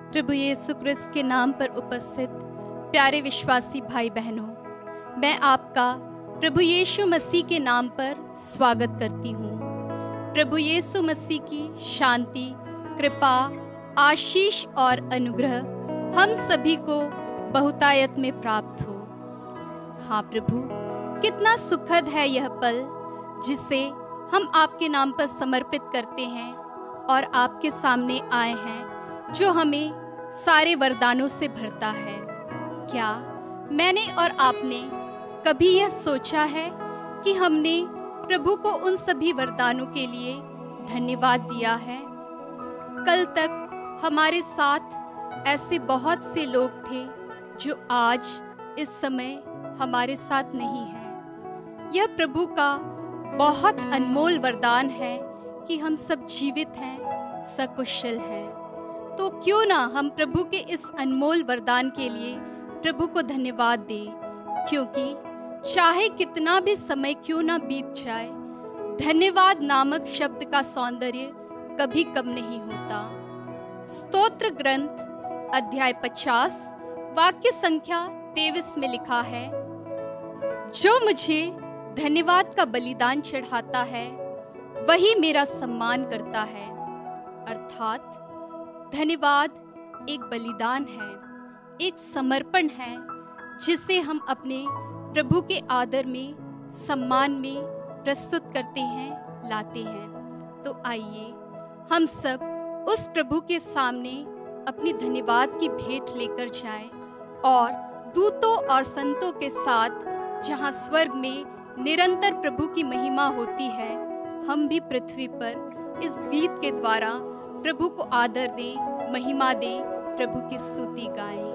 प्रभु यीशु क्रिस्त के नाम पर उपस्थित प्यारे विश्वासी भाई बहनों, मैं आपका प्रभु यीशु मसीह के नाम पर स्वागत करती हूँ। प्रभु यीशु मसीह की शांति, कृपा, आशीष और अनुग्रह हम सभी को बहुतायत में प्राप्त हो। हाँ प्रभु, कितना सुखद है यह पल जिसे हम आपके नाम पर समर्पित करते हैं और आपके सामने आए हैं, जो हमें सारे वरदानों से भरता है। क्या मैंने और आपने कभी यह सोचा है कि हमने प्रभु को उन सभी वरदानों के लिए धन्यवाद दिया है? कल तक हमारे साथ ऐसे बहुत से लोग थे जो आज इस समय हमारे साथ नहीं हैं। यह प्रभु का बहुत अनमोल वरदान है कि हम सब जीवित हैं, सकुशल हैं। तो क्यों ना हम प्रभु के इस अनमोल वरदान के लिए प्रभु को धन्यवाद दें, क्योंकि चाहे कितना भी समय क्यों ना बीत जाए, धन्यवाद नामक शब्द का सौंदर्य कभी कम नहीं होता। स्तोत्र ग्रंथ अध्याय 50 वाक्य संख्या 23 में लिखा है, जो मुझे धन्यवाद का बलिदान चढ़ाता है वही मेरा सम्मान करता है। अर्थात धन्यवाद एक बलिदान है, एक समर्पण है, जिसे हम अपने प्रभु के आदर में, सम्मान में प्रस्तुत करते हैं, लाते हैं। तो आइए हम सब उस प्रभु के सामने अपनी धन्यवाद की भेंट लेकर जाएं और दूतों और संतों के साथ, जहां स्वर्ग में निरंतर प्रभु की महिमा होती है, हम भी पृथ्वी पर इस गीत के द्वारा प्रभु को आदर दें, महिमा दें, प्रभु की स्तुति गाएं।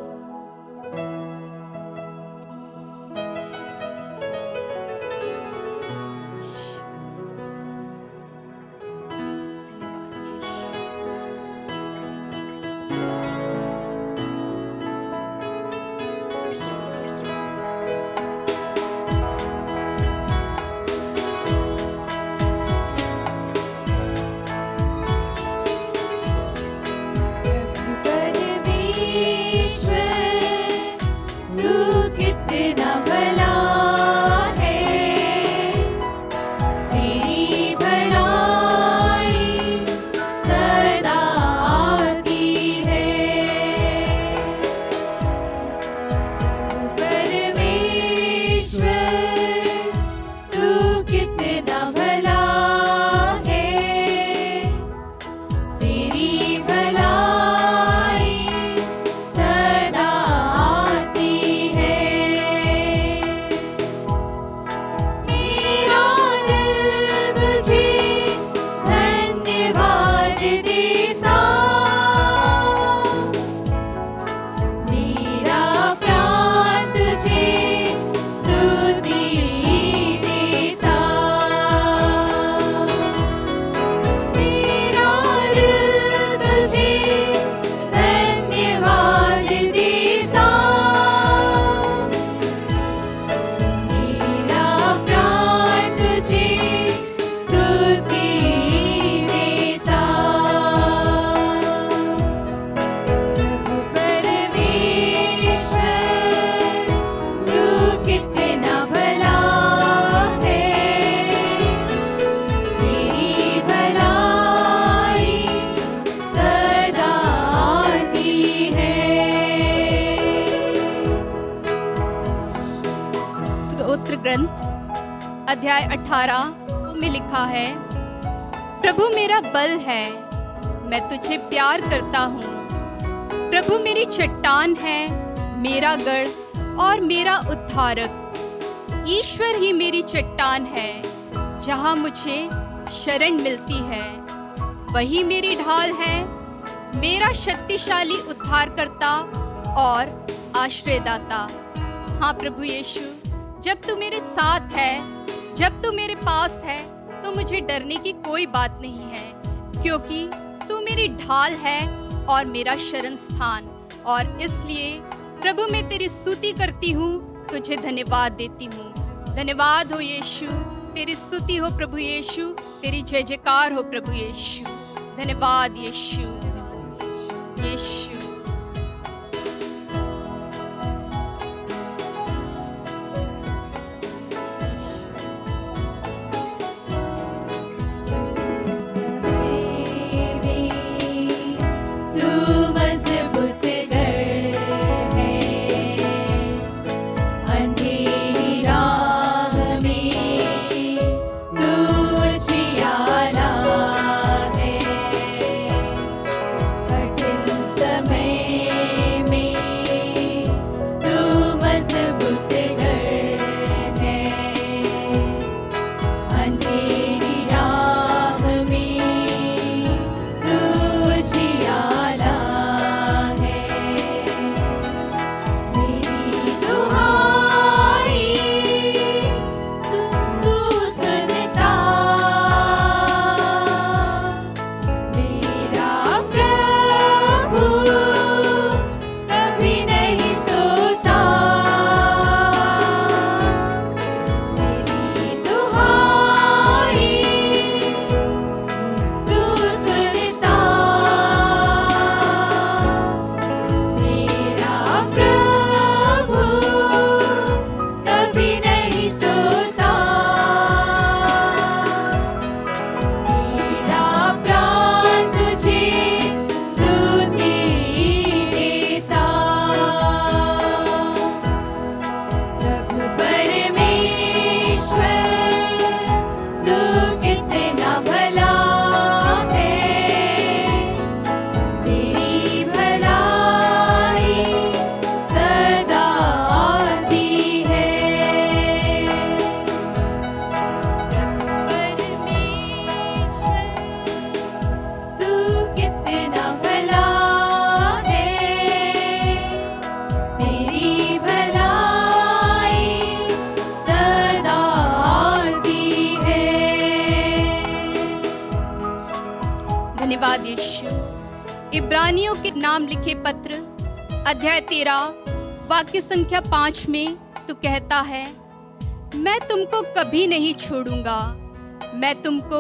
ग्रंथ अध्याय 18 में लिखा है, प्रभु मेरा बल है, मैं तुझे प्यार करता हूँ। प्रभु मेरी चट्टान है, मेरा गढ़ और मेरा उद्धारक। ईश्वर ही मेरी चट्टान है, जहाँ मुझे शरण मिलती है। वही मेरी ढाल है, मेरा शक्तिशाली उद्धारकर्ता और आश्रयदाता। हाँ प्रभु यीशु, जब तू मेरे साथ है, जब तू मेरे पास है, तो मुझे डरने की कोई बात नहीं है, क्योंकि तू मेरी ढाल है और मेरा शरण स्थान। और इसलिए प्रभु मैं तेरी स्तुति करती हूँ, तुझे धन्यवाद देती हूँ। धन्यवाद हो यीशु, तेरी स्तुति हो प्रभु यीशु, तेरी जय जयकार हो प्रभु यीशु। धन्यवाद यीशु, यीशु। धन्यवाद यीशु। इब्रानियों के नाम लिखे पत्र अध्याय 13 वाक्य संख्या 5 में तो कहता है, मैं तुमको कभी नहीं छोड़ूंगा, मैं तुमको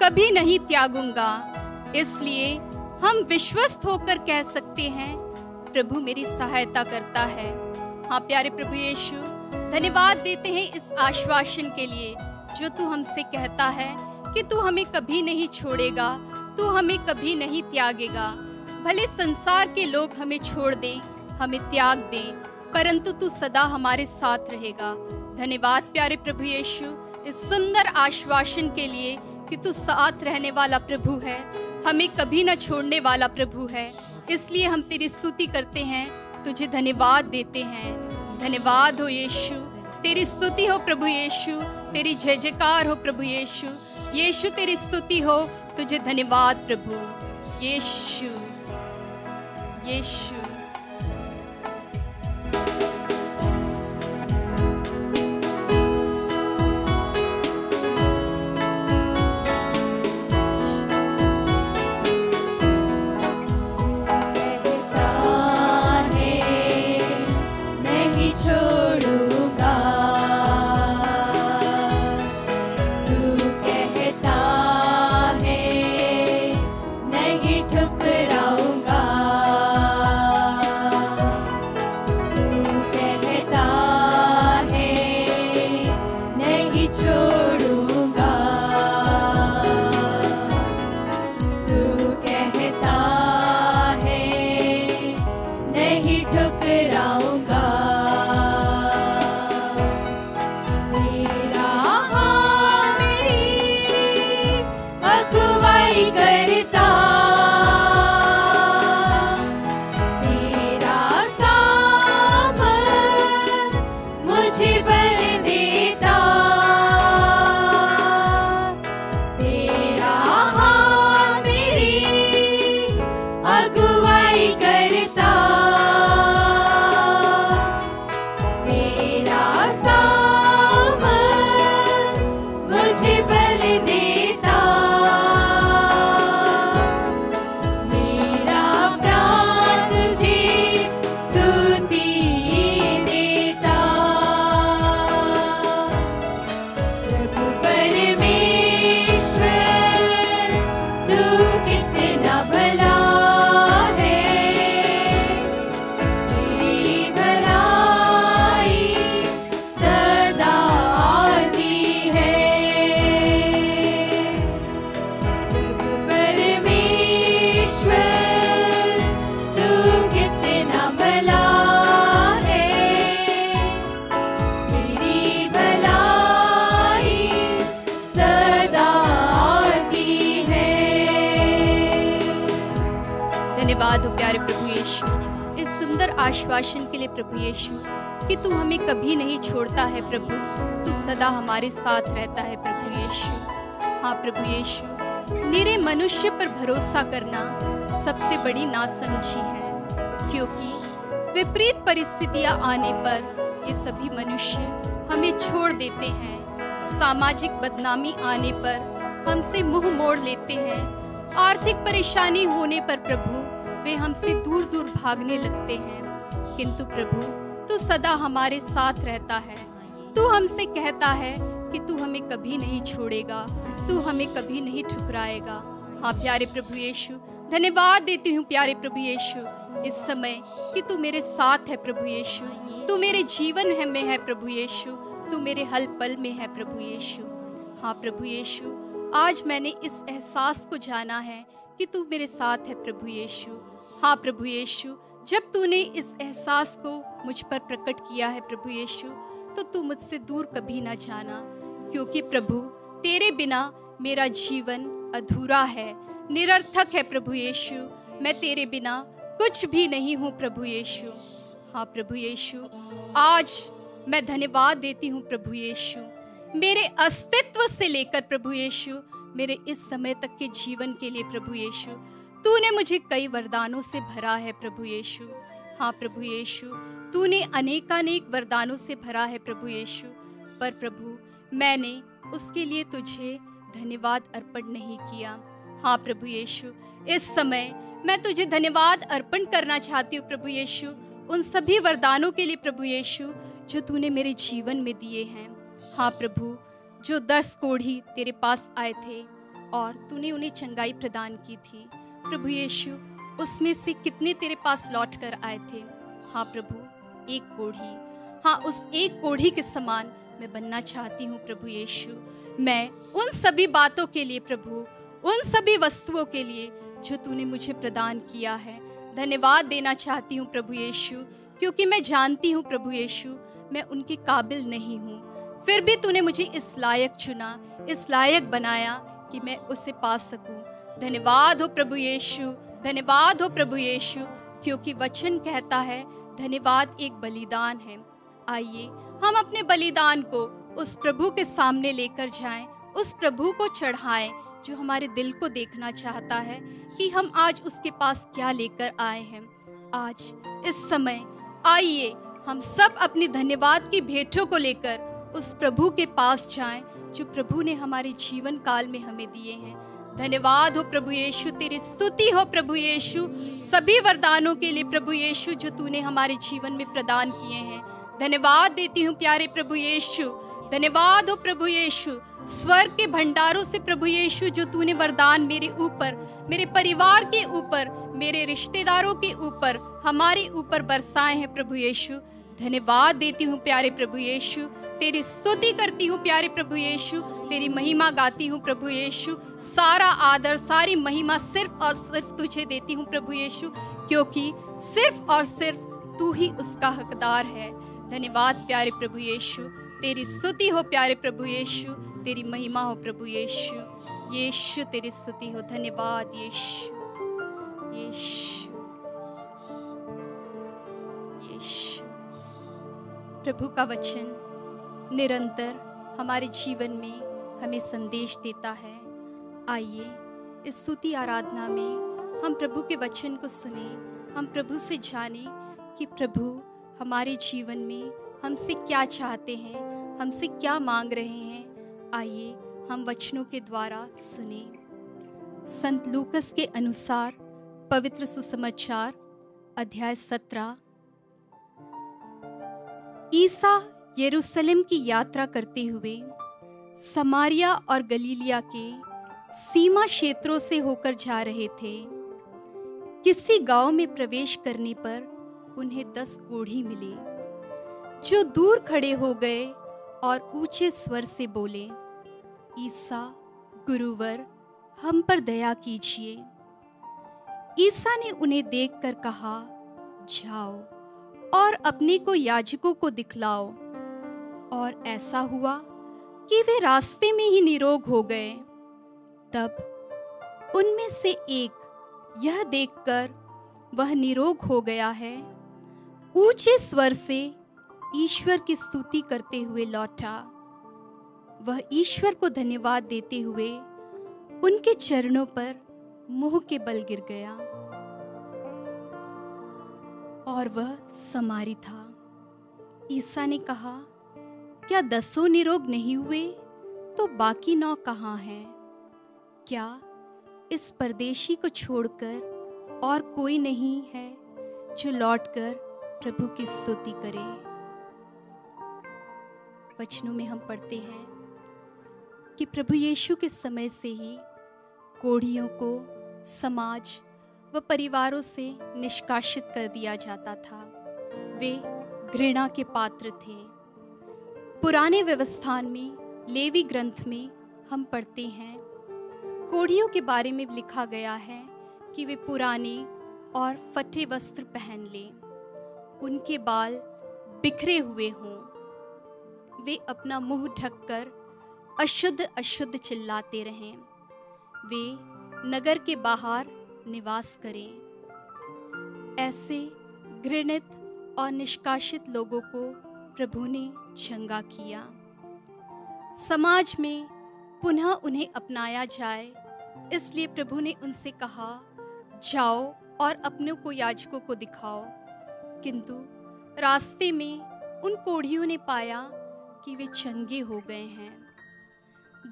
कभी नहीं त्यागूंगा। इसलिए हम विश्वस्त होकर कह सकते हैं, प्रभु मेरी सहायता करता है। हाँ प्यारे प्रभु यीशु, धन्यवाद देते हैं इस आश्वासन के लिए जो तू हमसे कहता है कि तू हमें कभी नहीं छोड़ेगा, तू हमें कभी नहीं त्यागेगा। भले संसार के लोग हमें छोड़ दें, हमें त्याग दें, परंतु तू सदा हमारे साथ रहेगा। धन्यवाद प्यारे प्रभु यीशु इस सुंदर आश्वासन के लिए कि तू साथ रहने वाला प्रभु है, हमें कभी न छोड़ने वाला प्रभु है। इसलिए हम तेरी स्तुति करते हैं, तुझे धन्यवाद देते हैं। धन्यवाद हो यीशु, तेरी स्तुति हो प्रभु यीशु, तेरी जय जयकार हो प्रभु यीशु। यीशु तेरी स्तुति हो, तुझे धन्यवाद प्रभु यीशु। यीशु आश्वासन के लिए प्रभु यीशु कि तू हमें कभी नहीं छोड़ता है प्रभु, तू सदा हमारे साथ रहता है प्रभु यीशु। हाँ प्रभु यीशु, निरे मनुष्य पर भरोसा करना सबसे बड़ी नासमझी है, क्योंकि विपरीत परिस्थितियां आने पर ये सभी मनुष्य हमें छोड़ देते हैं। सामाजिक बदनामी आने पर हमसे मुंह मोड़ लेते हैं। आर्थिक परेशानी होने पर प्रभु वे हमसे दूर दूर भागने लगते हैं, किंतु प्रभु तू सदा हमारे साथ रहता है। तू हमसे कहता है कि तू हमें कभी नहीं छोड़ेगा, तू हमें कभी नहीं ठुकराएगा। हाँ प्यारे प्रभु यीशु, धन्यवाद देती हूँ प्यारे प्रभु यीशु इस समय कि तू मेरे साथ है प्रभु यीशु, तू मेरे जीवन में है प्रभु यीशु, तू मेरे हल पल में है प्रभु यीशु। हाँ प्रभु यीशु, आज मैंने इस एहसास को जाना है कि तू मेरे साथ है प्रभु यीशु। हाँ प्रभु यीशु, जब तूने इस एहसास को मुझ पर प्रकट किया है प्रभु यीशु, तो तू मुझसे दूर कभी ना जाना, क्योंकि प्रभु तेरे बिना मेरा जीवन अधूरा है, निरर्थक है प्रभु यीशु। मैं तेरे बिना कुछ भी नहीं हूँ प्रभु यीशु। हाँ प्रभु यीशु, आज मैं धन्यवाद देती हूँ प्रभु यीशु, मेरे अस्तित्व से लेकर प्रभु यीशु मेरे इस समय तक के जीवन के लिए प्रभु यीशु। तूने मुझे कई वरदानों से भरा है प्रभु यीशु। हाँ प्रभु यीशु, तूने अनेकानेक वरदानों से भरा है प्रभु यीशु, पर प्रभु मैंने उसके लिए तुझे धन्यवाद अर्पण नहीं किया। हाँ प्रभु यीशु, इस समय मैं तुझे धन्यवाद अर्पण करना चाहती हूँ प्रभु यीशु, उन सभी वरदानों के लिए प्रभु यीशु जो तूने मेरे जीवन में दिए हैं। हाँ प्रभु, जो 10 कोढ़ी तेरे पास आए थे और तूने उन्हें चंगाई प्रदान की थी प्रभु यीशु, उसमें से कितने तेरे पास लौट कर आए थे। हाँ प्रभु, 1 कोढ़ी, हाँ उस 1 कोढ़ी के समान मैं बनना चाहती हूँ प्रभु यीशु। मैं उन सभी बातों के लिए प्रभु, उन सभी वस्तुओं के लिए जो तूने मुझे प्रदान किया है, धन्यवाद देना चाहती हूँ प्रभु यीशु, क्योंकि मैं जानती हूँ प्रभु यीशु मैं उनके काबिल नहीं हूँ, फिर भी तूने मुझे इस लायक चुना, इस लायक बनाया कि मैं उसे पा सकूं। धन्यवाद हो प्रभु यीशु, धन्यवाद हो प्रभु यीशु, क्योंकि वचन कहता है धन्यवाद एक बलिदान है। आइए हम अपने बलिदान को उस प्रभु के सामने लेकर जाएं, उस प्रभु को चढ़ाएं जो हमारे दिल को देखना चाहता है कि हम आज उसके पास क्या लेकर आए हैं। आज इस समय आइए हम सब अपनी धन्यवाद की भेंटों को लेकर उस प्रभु के पास जाएं जो प्रभु ने हमारे जीवन काल में हमें दिए हैं। धन्यवाद हो प्रभु यीशु, तेरी स्तुति हो प्रभु यीशु सभी वरदानों के लिए प्रभु यीशु जो तूने हमारे जीवन में प्रदान किए हैं। धन्यवाद देती हूँ प्यारे प्रभु यीशु, धन्यवाद हो प्रभु यीशु स्वर्ग के भंडारों से प्रभु यीशु जो तूने वरदान मेरे ऊपर, मेरे परिवार के ऊपर, मेरे रिश्तेदारों के ऊपर, हमारे ऊपर बरसाए हैं प्रभु यीशु। धन्यवाद देती हूँ प्यारे प्रभु यीशु, तेरी स्तुति करती हूँ प्यारे प्रभु यीशु, तेरी महिमा गाती हूँ प्रभु यीशु। सारा आदर, सारी महिमा सिर्फ और सिर्फ तुझे देती हूँ प्रभु यीशु, क्योंकि सिर्फ और सिर्फ तू ही उसका हकदार है। धन्यवाद प्यारे प्रभु यीशु, तेरी स्तुति हो प्यारे प्रभु यीशु, तेरी महिमा हो प्रभु यीशु। यीशु तेरी स्तुति हो, धन्यवाद यीशु, यीशु, यीशु। प्रभु का वचन निरंतर हमारे जीवन में हमें संदेश देता है। आइए इस स्तुति आराधना में हम प्रभु के वचन को सुने, हम प्रभु से जाने कि प्रभु हमारे जीवन में हमसे क्या चाहते हैं, हमसे क्या मांग रहे हैं। आइए हम वचनों के द्वारा सुने। संत लूकस के अनुसार पवित्र सुसमाचार अध्याय 17। ईसा यरूशलेम की यात्रा करते हुए समारिया और गलीलिया के सीमा क्षेत्रों से होकर जा रहे थे। किसी गांव में प्रवेश करने पर उन्हें 10 कोढ़ी मिले जो दूर खड़े हो गए और ऊंचे स्वर से बोले, ईसा गुरुवर हम पर दया कीजिए। ईसा ने उन्हें देखकर कहा, जाओ और अपने को याजकों को दिखलाओ। और ऐसा हुआ कि वे रास्ते में ही निरोग हो गए। तब उनमें से एक यह देखकर वह निरोग हो गया है, ऊंचे स्वर से ईश्वर की स्तुति करते हुए लौटा। वह ईश्वर को धन्यवाद देते हुए उनके चरणों पर मुंह के बल गिर गया और वह समारी था। ईसा ने कहा, क्या 10 निरोग नहीं हुए तो बाकी 9 कहाँ हैं? क्या इस परदेशी को छोड़कर और कोई नहीं है जो लौटकर प्रभु की स्तुति करे? वचनों में हम पढ़ते हैं कि प्रभु यीशु के समय से ही कोढ़ियों को समाज व परिवारों से निष्कासित कर दिया जाता था। वे घृणा के पात्र थे। पुराने व्यवस्थान में लेवी ग्रंथ में हम पढ़ते हैं, कोढ़ियों के बारे में लिखा गया है कि वे पुराने और फटे वस्त्र पहन लें, उनके बाल बिखरे हुए हों, वे अपना मुंह ढककर अशुद्ध अशुद्ध चिल्लाते रहें, वे नगर के बाहर निवास करें। ऐसे घृणित और निष्कासित लोगों को प्रभु ने चंगा किया। समाज में पुनः उन्हें अपनाया जाए, इसलिए प्रभु ने उनसे कहा, जाओ और अपनों को याजकों को दिखाओ। किंतु रास्ते में उन कोढ़ियों ने पाया कि वे चंगे हो गए हैं।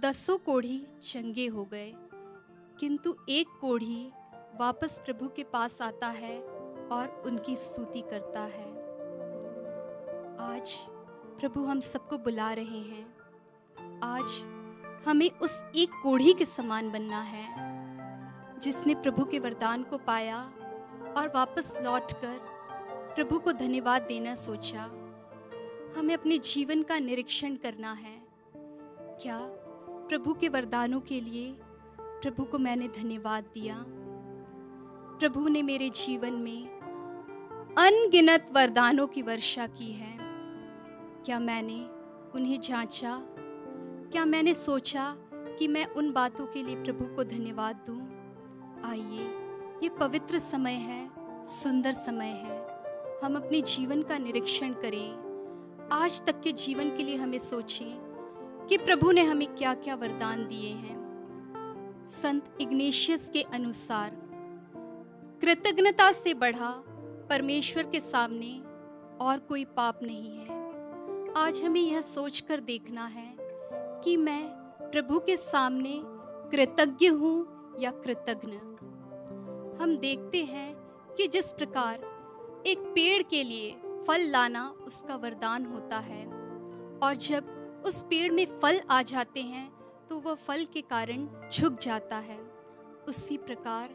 10 कोढ़ी चंगे हो गए। किंतु एक कोढ़ी वापस प्रभु के पास आता है और उनकी स्तुति करता है। आज प्रभु हम सबको बुला रहे हैं। आज हमें उस एक कोढ़ी के समान बनना है जिसने प्रभु के वरदान को पाया और वापस लौटकर प्रभु को धन्यवाद देना सोचा। हमें अपने जीवन का निरीक्षण करना है। क्या प्रभु के वरदानों के लिए प्रभु को मैंने धन्यवाद दिया? प्रभु ने मेरे जीवन में अनगिनत वरदानों की वर्षा की है। क्या मैंने उन्हें जांचा? क्या मैंने सोचा कि मैं उन बातों के लिए प्रभु को धन्यवाद दूं? आइए, ये पवित्र समय है, सुंदर समय है। हम अपने जीवन का निरीक्षण करें। आज तक के जीवन के लिए हमें सोचें कि प्रभु ने हमें क्या क्या वरदान दिए हैं। संत इग्नेशियस के अनुसार कृतज्ञता से बढ़ा परमेश्वर के सामने और कोई पाप नहीं है। आज हमें यह सोचकर देखना है कि मैं प्रभु के सामने कृतज्ञ हूँ या कृतज्ञ। हम देखते हैं कि जिस प्रकार एक पेड़ के लिए फल लाना उसका वरदान होता है और जब उस पेड़ में फल आ जाते हैं तो वह फल के कारण झुक जाता है, उसी प्रकार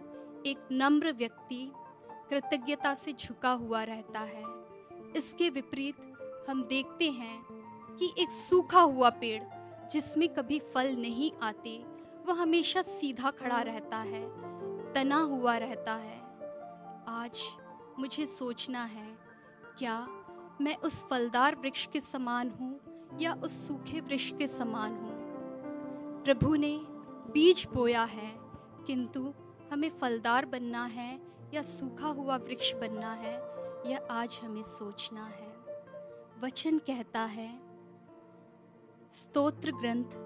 एक नम्र व्यक्ति कृतज्ञता से झुका हुआ रहता है। इसके विपरीत हम देखते हैं कि एक सूखा हुआ पेड़ जिसमें कभी फल नहीं आते, वह हमेशा सीधा खड़ा रहता है, तना हुआ रहता है। आज मुझे सोचना है, क्या मैं उस फलदार वृक्ष के समान हूँ या उस सूखे वृक्ष के समान हूँ? प्रभु ने बीज बोया है, किंतु हमें फलदार बनना है या सूखा हुआ वृक्ष बनना है, यह आज हमें सोचना है। वचन कहता है, स्तोत्र ग्रंथ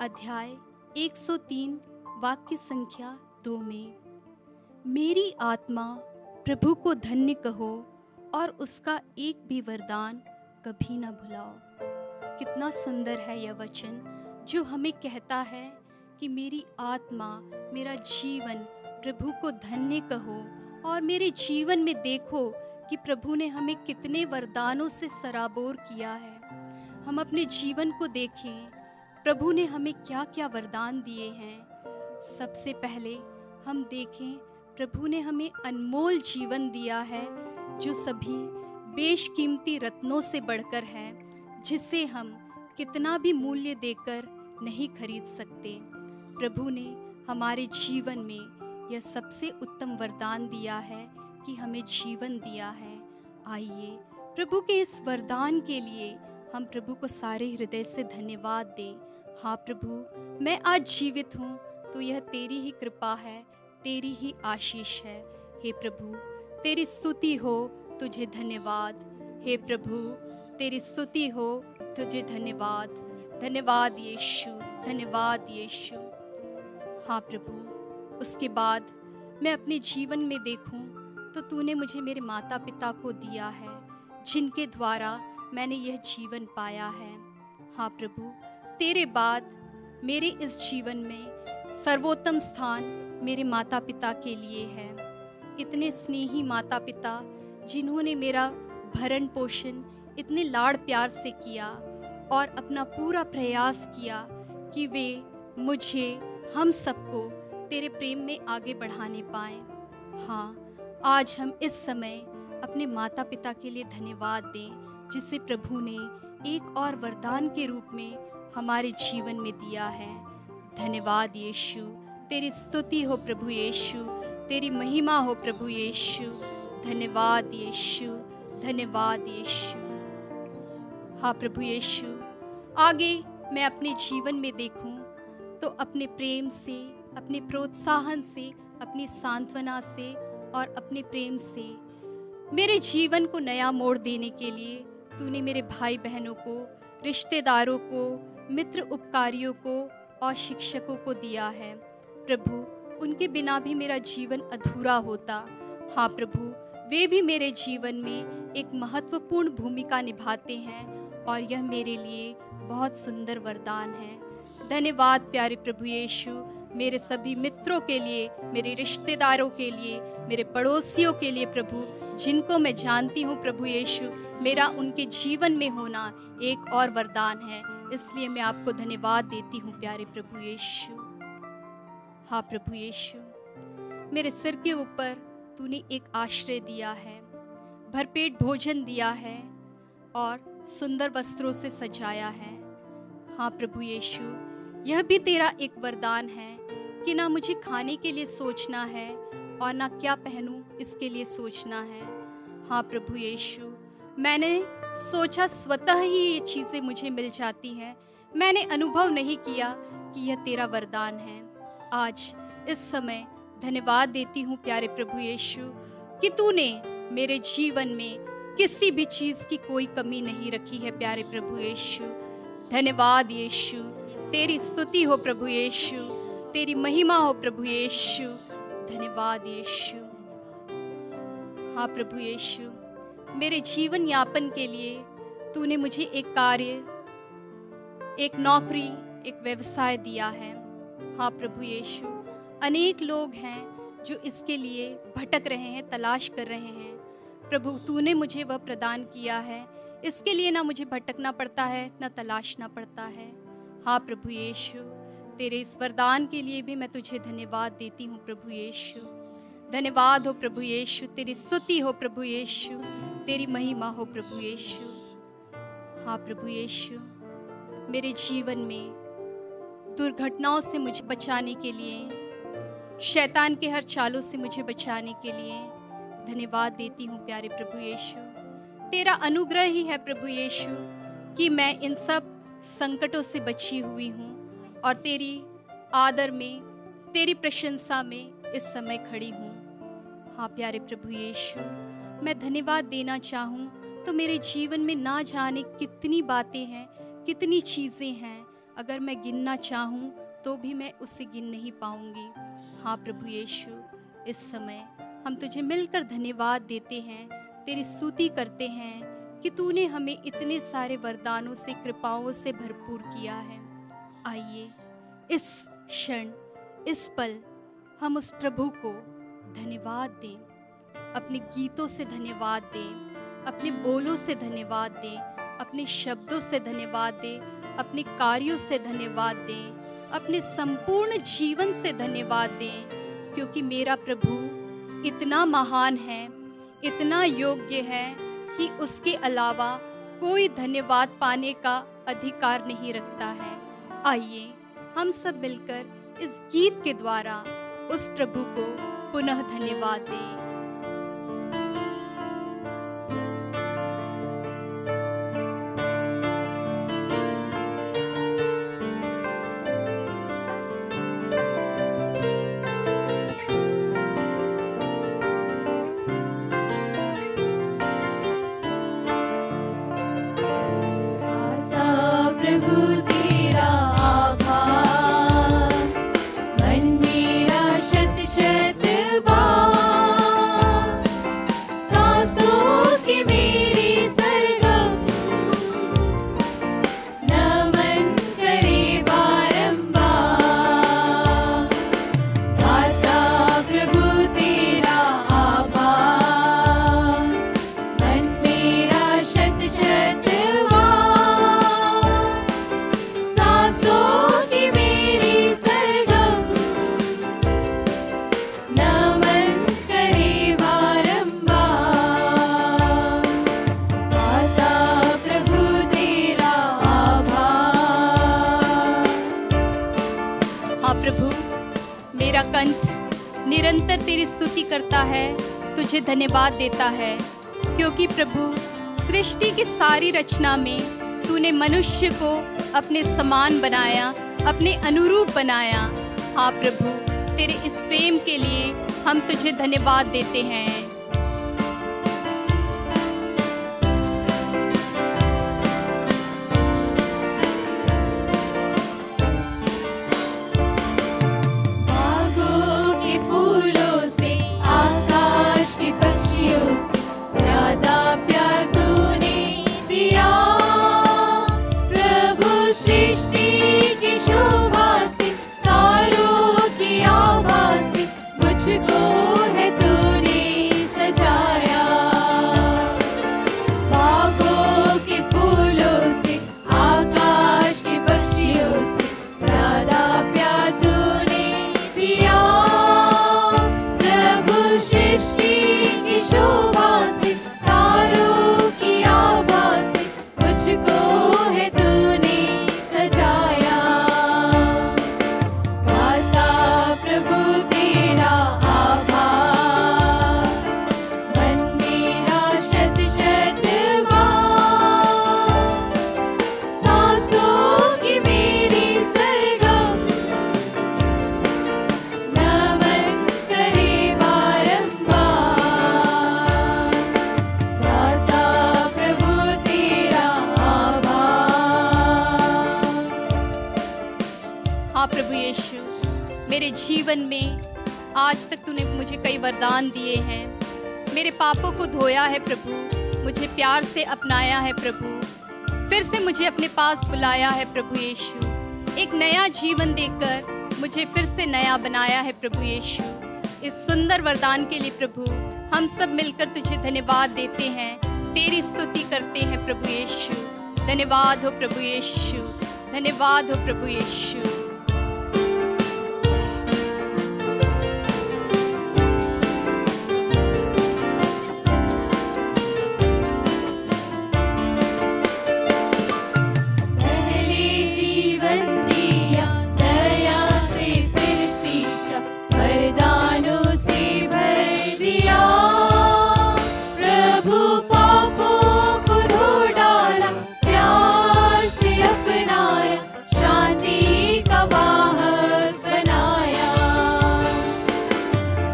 अध्याय 103 वाक्य संख्या 2 में, मेरी आत्मा प्रभु को धन्य कहो और उसका एक भी वरदान कभी न भुलाओ। कितना सुंदर है यह वचन जो हमें कहता है कि मेरी आत्मा, मेरा जीवन प्रभु को धन्य कहो और मेरे जीवन में देखो कि प्रभु ने हमें कितने वरदानों से सराबोर किया है। हम अपने जीवन को देखें, प्रभु ने हमें क्या क्या वरदान दिए हैं। सबसे पहले हम देखें, प्रभु ने हमें अनमोल जीवन दिया है जो सभी बेशकीमती रत्नों से बढ़कर है, जिसे हम कितना भी मूल्य देकर नहीं खरीद सकते। प्रभु ने हमारे जीवन में यह सबसे उत्तम वरदान दिया है कि हमें जीवन दिया है। आइए प्रभु के इस वरदान के लिए हम प्रभु को सारे हृदय से धन्यवाद दें। हाँ प्रभु, मैं आज जीवित हूँ तो यह तेरी ही कृपा है, तेरी ही आशीष है। हे प्रभु, तेरी स्तुति हो, तुझे धन्यवाद। हे प्रभु, तेरी स्तुति हो, तुझे धन्यवाद। धन्यवाद यीशु, धन्यवाद यीशु। हाँ प्रभु, उसके बाद मैं अपने जीवन में देखूं तो तूने मुझे मेरे माता पिता को दिया है, जिनके द्वारा मैंने यह जीवन पाया है। हाँ प्रभु, तेरे बाद मेरे इस जीवन में सर्वोत्तम स्थान मेरे माता पिता के लिए है। इतने स्नेही माता पिता जिन्होंने मेरा भरण पोषण इतने लाड़ प्यार से किया और अपना पूरा प्रयास किया कि वे मुझे, हम सबको तेरे प्रेम में आगे बढ़ाने पाएं। हाँ, आज हम इस समय अपने माता पिता के लिए धन्यवाद दें, जिसे प्रभु ने एक और वरदान के रूप में हमारे जीवन में दिया है। धन्यवाद यीशु, तेरी स्तुति हो प्रभु यीशु, तेरी महिमा हो प्रभु यीशु। धन्यवाद यीशु, धन्यवाद यीशु। हाँ प्रभु यीशु, आगे मैं अपने जीवन में देखूं तो अपने प्रेम से, अपने प्रोत्साहन से, अपनी सांत्वना से और अपने प्रेम से मेरे जीवन को नया मोड़ देने के लिए तूने मेरे भाई बहनों को, रिश्तेदारों को, मित्र उपकारियों को और शिक्षकों को दिया है। प्रभु, उनके बिना भी मेरा जीवन अधूरा होता। हाँ प्रभु, वे भी मेरे जीवन में एक महत्वपूर्ण भूमिका निभाते हैं और यह मेरे लिए बहुत सुंदर वरदान है। धन्यवाद प्यारे प्रभु यीशु, मेरे सभी मित्रों के लिए, मेरे रिश्तेदारों के लिए, मेरे पड़ोसियों के लिए प्रभु, जिनको मैं जानती हूँ प्रभु यीशु, मेरा उनके जीवन में होना एक और वरदान है। इसलिए मैं आपको धन्यवाद देती हूँ प्यारे प्रभु यीशु। हाँ प्रभु यीशु, मेरे सिर के ऊपर तूने एक आश्रय दिया है, भरपेट भोजन दिया है और सुंदर वस्त्रों से सजाया है। हाँ प्रभु यीशु, यह भी तेरा एक वरदान है कि ना मुझे खाने के लिए सोचना है और ना क्या पहनूं इसके लिए सोचना है। हाँ प्रभु यीशु, मैंने सोचा स्वतः ही ये चीज़ें मुझे मिल जाती हैं। मैंने अनुभव नहीं किया कि यह तेरा वरदान है। आज इस समय धन्यवाद देती हूँ प्यारे प्रभु यीशु कि तूने मेरे जीवन में किसी भी चीज़ की कोई कमी नहीं रखी है प्यारे प्रभु यीशु। धन्यवाद यीशु, तेरी स्तुति हो प्रभु यीशु, तेरी महिमा हो प्रभु यीशु। धन्यवाद यीशु। हाँ प्रभु यीशु, मेरे जीवन यापन के लिए तूने मुझे एक कार्य, एक नौकरी, एक व्यवसाय दिया है। हाँ प्रभु यीशु, अनेक लोग हैं जो इसके लिए भटक रहे हैं, तलाश कर रहे हैं। प्रभु तूने मुझे वह प्रदान किया है, इसके लिए ना मुझे भटकना पड़ता है ना तलाशना पड़ता है। हाँ प्रभु यीशु, तेरे इस वरदान के लिए भी मैं तुझे धन्यवाद देती हूँ प्रभु यीशु। धन्यवाद हो प्रभु यीशु, तेरी स्तुति हो प्रभु यीशु, तेरी महिमा हो प्रभु यीशु। हाँ प्रभु यीशु, मेरे जीवन में दुर्घटनाओं से मुझे बचाने के लिए, शैतान के हर चालों से मुझे बचाने के लिए धन्यवाद देती हूँ प्यारे प्रभु यीशु। तेरा अनुग्रह ही है प्रभु यीशु कि मैं इन सब संकटों से बची हुई हूँ और तेरी आदर में, तेरी प्रशंसा में इस समय खड़ी हूँ। हाँ प्यारे प्रभु यीशु, मैं धन्यवाद देना चाहूँ तो मेरे जीवन में ना जाने कितनी बातें हैं, कितनी चीज़ें हैं, अगर मैं गिनना चाहूँ तो भी मैं उसे गिन नहीं पाऊँगी। हाँ प्रभु यीशु, इस समय हम तुझे मिलकर धन्यवाद देते हैं, तेरी स्तुति करते हैं कि तूने हमें इतने सारे वरदानों से, कृपाओं से भरपूर किया है। आइए इस क्षण, इस पल हम उस प्रभु को धन्यवाद दें, अपने गीतों से धन्यवाद दें, अपने बोलों से धन्यवाद दें, अपने शब्दों से धन्यवाद दें, अपने कार्यों से धन्यवाद दें, अपने संपूर्ण जीवन से धन्यवाद दें, क्योंकि मेरा प्रभु इतना महान है, इतना योग्य है कि उसके अलावा कोई धन्यवाद पाने का अधिकार नहीं रखता है। आइए हम सब मिलकर इस गीत के द्वारा उस प्रभु को पुनः धन्यवाद दें। निरंतर तेरी स्तुति करता है, तुझे धन्यवाद देता है, क्योंकि प्रभु सृष्टि की सारी रचना में तूने मनुष्य को अपने समान बनाया, अपने अनुरूप बनाया। हाँ प्रभु, तेरे इस प्रेम के लिए हम तुझे धन्यवाद देते हैं। सृष्टि की शोभा से तारों मुझको है तूने सजाया, बागों के फूलों से, आकाश के पक्षियों से ज्यादा प्यार तूने दिया। प्रभु सृष्टि की शोभा से, तारों की आभा से मुझको है तूने सजाया। गाता प्रभु तेरा आभार, मन मेरा शत शत बार, सांसों की मेरी सरगम नमन करे बारंबार। गाता प्रभु तेरा आभार। हाँ प्रभु यीशु, मेरे जीवन में आज तक तूने मुझे कई वरदान दिए हैं। मेरे पापों को धोया है प्रभु, मुझे प्यार से अपनाया है प्रभु, फिर से मुझे अपने पास बुलाया है प्रभु यीशु। एक नया जीवन देकर मुझे फिर से नया बनाया है प्रभु यीशु। इस सुंदर वरदान के लिए प्रभु हम सब मिलकर तुझे धन्यवाद देते हैं, तेरी स्तुति करते हैं प्रभु यीशु। धन्यवाद हो प्रभु यीशु, धन्यवाद हो प्रभु यीशु। पहले जीवन दिया, दया से फिर सींचा, वरदानों से भर दिया। प्रभु पापों को धो डाला, प्यार से अपनाया, शांति का वाहक बनाया।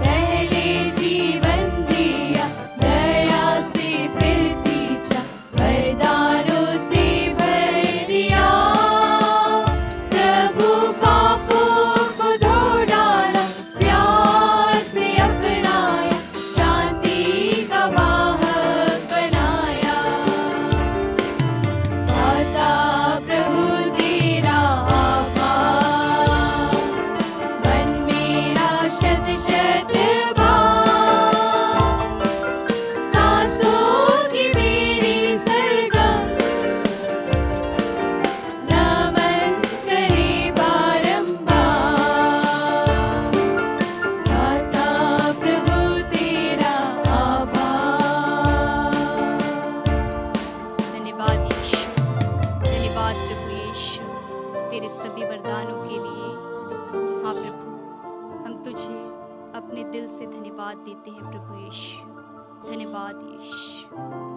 पहले जीवन दिया, दया से फिर सींचा, वरदानों से भर दिया। प्रभु पापों को धो डाला, प्यार से अपनाया, शांति का वाहक बनाया। गाता प्रभु तेरा आभार, मन मेरा शत शत बार, सांसों की मेरी सरगम नमन करे बारंबार। गाता प्रभु तेरा आभार। धन्यवाद यीशु, धन्यवाद प्रभु यीशु तेरे सभी वरदानों के लिए। हाँ प्रभु, हम तुझे अपने दिल से धन्यवाद देते हैं प्रभु यीशु। धन्यवाद यीशु।